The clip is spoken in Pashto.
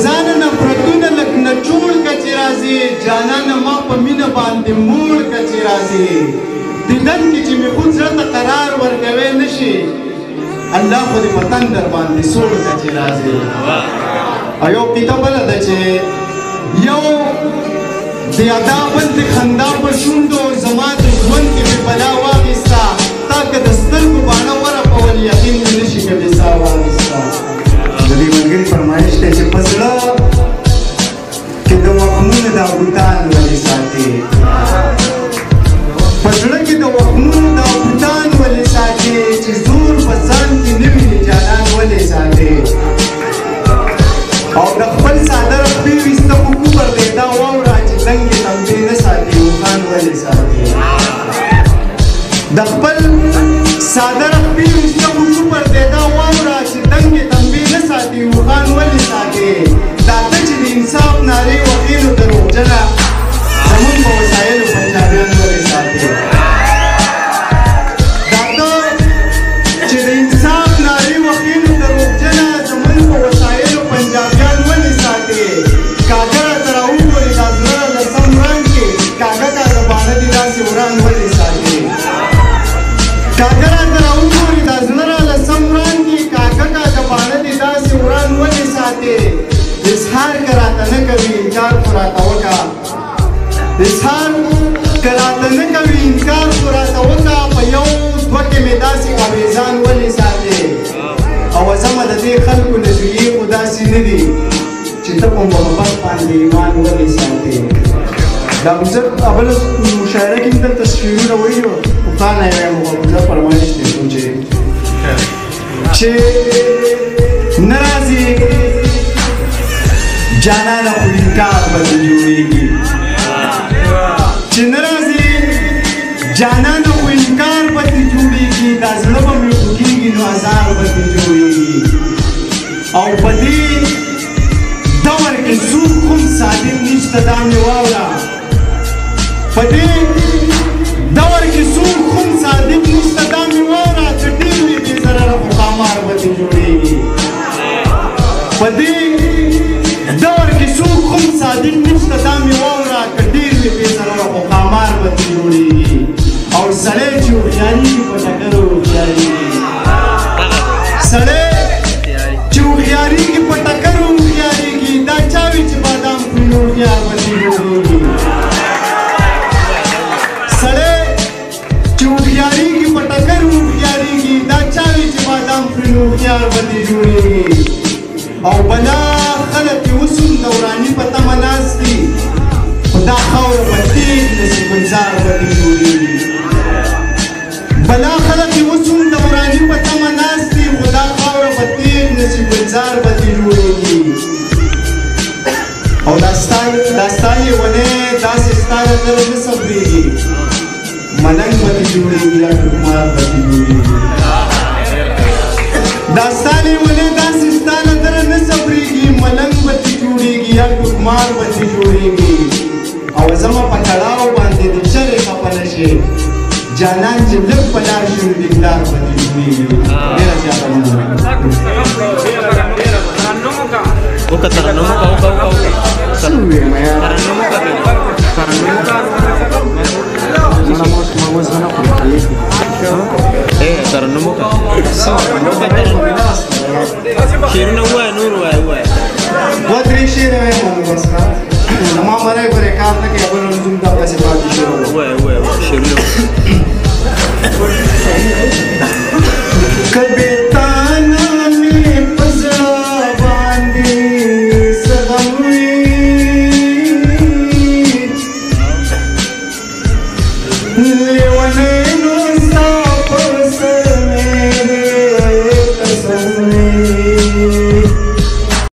ځانه نفرتونه لږ نچوړ که چې راځي جانانه ما په مینه باندې موړ که چې راځي دیدن کې چې مې خود زړه ته قرار ورکوی نه شي الله خو دې په تندر باندې سوړ که چې راځي او یو قیده بله ده چې یو د ادا بل د خندا په شونډو زما د ژوند کې مې بلا واخیسته تا که د سترګو باڼه ورپول یقین مې نه شي کړی سا واخیسته د دې ملګري فرمایش دی چې په زړه کې د وهمونو دا بوتان ولې ساتې په زړه کې د وهمونو دا بوتان ولې ساتې چې زور په ځان کې نه وینې جانان ولې ساتې او د خپل څادر خپې ویسته خو کوبر دی دا واوره چې دنګې تمبې نه ساتې اوښان ولې ساتې د خپل څادر خپې ویسته خو کوبر دی دا واوره چې دنګې تمبې نه ساتې اوښان ولې ساتې دا ته چې د انصاف نارې وهې نو دروغجنه زمونږ په وسایلو پنجابیان ولې ساتې دا ته چې د انصاف نارې وهې نو دروغجنه زمونږ په وسایلو پنجابیان ولې ساتې کاږه راته راوګورې دا زړه له سم رنګ کې کاږه کاږه باڼه دې داسې وران ولې ساتې کاږه راته راوګورې دا زړه راله سم رنګ کې کاږه کاږه باڼه دې داسې وران ولې ساتې اظهار که راته نه کوي انکار خو راته وکړه اظهار که راته نه کوي انکار خو راته وکړه په یو دوه کې مې داسې اویزان ولې ساتې او زمه د دې خلکو نظریې خو داسې نه دي چې ته په محبت باندې ایمان ولې ساتې دا زه اول مشاعره کې دلته شعرونه ویلو پخوانه یې وایم خو زه فرمایش دی کوم چې نه راځي جانانه خو انکار به دې جوړېږي چې نه راځي جانانه خو انکار به دې جوړېږي دا زړه به مې خوږېږي نو ازار به دې جوړېږي او په دې دور کې څوک هم صادق نشته دا مې واوره په دې دور کې څوک هم صادق نشته دا مې واوره که ډېر وي بې ضرره خو خامار به دې جوړېږي په دې دور کې څوک هم صادق نشته دا مې واوره که ډېر وي بې ضرره خو خامار به دې جوړېږي او سړی چې هوښیارېږي په ټکرو هوښیارېږي سړی چې هوښیارېږي په ټکرو هوښیارېږي دا چا وي چې بادام خوري نو هوښیار به دې جوړېږي سړی چې هوښیارېږي په ټکرو هوښیارېږي دا چا وي چې بادام خوري نو هوښیار به دې جوړېږي او بلا خلک یې اوس هم دوراني په تمه ناست دي خو دا خاوره به تېز نسي ګلزار به دې جوړېږي بلا خلک یې اوس هم دوراني په تمه ناست دي خو دا خاوره به تېز نسي ګلزار به دې جوړېږي او دا ستا لیونی داسې ستا له دره نه صبرېږي ملنګ به دې جوړېږي یا ټوکمار به دې جوړېږي دا ستا لیونی داسې ستا له دره نه صبرېږي ملنګ به دې جوړېږي یا ټوکمار به دې جوړېږي او زما په کړاو باندې د چرې خفه نه شي جانان چې لږ په لار شي نو دیندار به دې جوړېږي ډېره زیاته مننه وکړه ترنم وکړه څه ووایم یاره ترنم وکړه ما اوس نه خورم ترنم وکړه شعرونه ووایه نور ووایه دوه درې شعره وایم بس زما مری ګورې کار نه کوي بل زوم دغسې پاتې شوی ووایه شعرونه